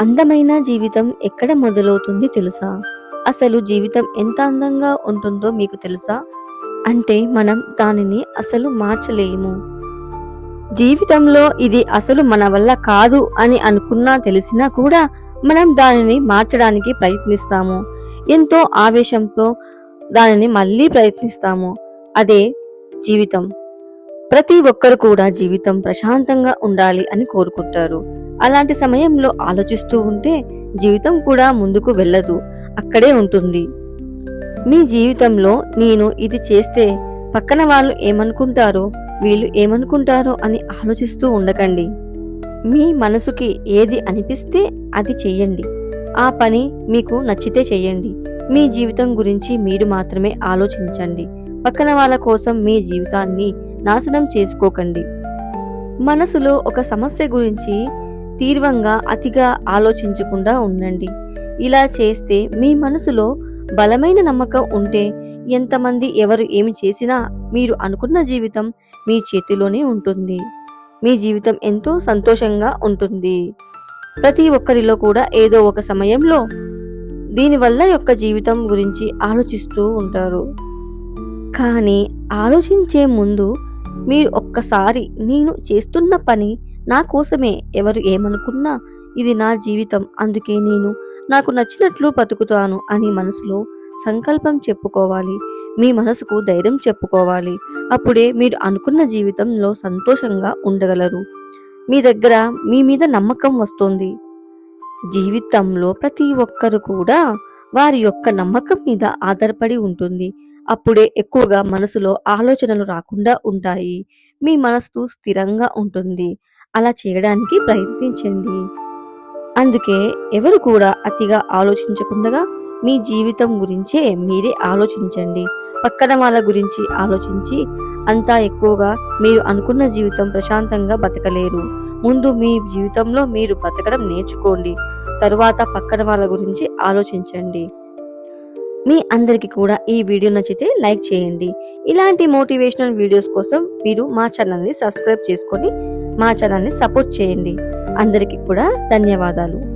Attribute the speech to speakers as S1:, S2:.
S1: అందమైన జీవితం ఎక్కడ మొదలవుతుంది తెలుసా? అసలు జీవితం ఎంత అందంగా ఉంటుందో మీకు తెలుసా? అంటే మనం దానిని అసలు మార్చలేము. జీవితంలో ఇది అసలు మన వల్ల కాదు అని అనుకున్నా తెలిసినా కూడా మనం దానిని మార్చడానికి ప్రయత్నిస్తాము. ఎంతో ఆవేశంతో దానిని మళ్ళీ ప్రయత్నిస్తాము. అదే జీవితం. ప్రతి ఒక్కరు కూడా జీవితం ప్రశాంతంగా ఉండాలి అని కోరుకుంటారు. అలాంటి సమయంలో ఆలోచిస్తూ ఉంటే జీవితం కూడా ముందుకు వెళ్ళదు, అక్కడే ఉంటుంది. మీ జీవితంలో నేను ఇది చేస్తే పక్కన వాళ్ళు ఏమనుకుంటారో, వీళ్ళు ఏమనుకుంటారో అని ఆలోచిస్తూ ఉండకండి. మీ మనసుకి ఏది అనిపిస్తే అది చెయ్యండి. ఆ పని మీకు నచ్చితే చెయ్యండి. మీ జీవితం గురించి మీరు మాత్రమే ఆలోచించండి. పక్కన వాళ్ళ కోసం మీ జీవితాన్ని నాశనం చేసుకోకండి. మనసులో ఒక సమస్య గురించి తీవ్రంగా అతిగా ఆలోచించకుండా ఉండండి. ఇలా చేస్తే మీ మనసులో బలమైన నమ్మకం ఉంటే ఎంతమంది ఎవరు ఏమి చేసినా మీరు అనుకున్న జీవితం మీ చేతిలోనే ఉంటుంది. మీ జీవితం ఎంతో సంతోషంగా ఉంటుంది. ప్రతి ఒక్కరిలో కూడా ఏదో ఒక సమయంలో దీనివల్ల యొక్క జీవితం గురించి ఆలోచిస్తూ ఉంటారు. కానీ ఆలోచించే ముందు మీరు ఒక్కసారి నేను చేస్తున్న పని నా కోసమే, ఎవరు ఏమనుకున్నా ఇది నా జీవితం, అందుకే నేను నాకు నచ్చినట్లు బతుకుతాను అని మనసులో సంకల్పం చెప్పుకోవాలి. మీ మనసుకు ధైర్యం చెప్పుకోవాలి. అప్పుడే మీరు అనుకున్న జీవితంలో సంతోషంగా ఉండగలరు. మీ దగ్గర మీ మీద నమ్మకం వస్తుంది. జీవితంలో ప్రతి ఒక్కరు కూడా వారి యొక్క నమ్మకం మీద ఆధారపడి ఉంటుంది. అప్పుడే ఎక్కువగా మనసులో ఆలోచనలు రాకుండా ఉంటాయి. మీ మనసు స్థిరంగా ఉంటుంది. అలా చేయడానికి ప్రయత్నించండి. అందుకే ఎవరు కూడా అతిగా ఆలోచించకుండా మీ జీవితం గురించే మీరే ఆలోచించండి. పక్కన వాళ్ళ గురించి ఆలోచించి అంతా ఎక్కువగా మీరు అనుకున్న జీవితం ప్రశాంతంగా బతకలేరు. ముందు మీ జీవితంలో మీరు బతకడం నేర్చుకోండి. తరువాత పక్కన వాళ్ళ గురించి ఆలోచించండి. మీ అందరికీ కూడా ఈ వీడియో నచ్చితే లైక్ చేయండి. ఇలాంటి మోటివేషనల్ వీడియోస్ కోసం మీరు మా ఛానల్ని సబ్స్క్రైబ్ చేసుకొని మా ఛానల్ని సపోర్ట్ చేయండి. అందరికీ కూడా ధన్యవాదాలు.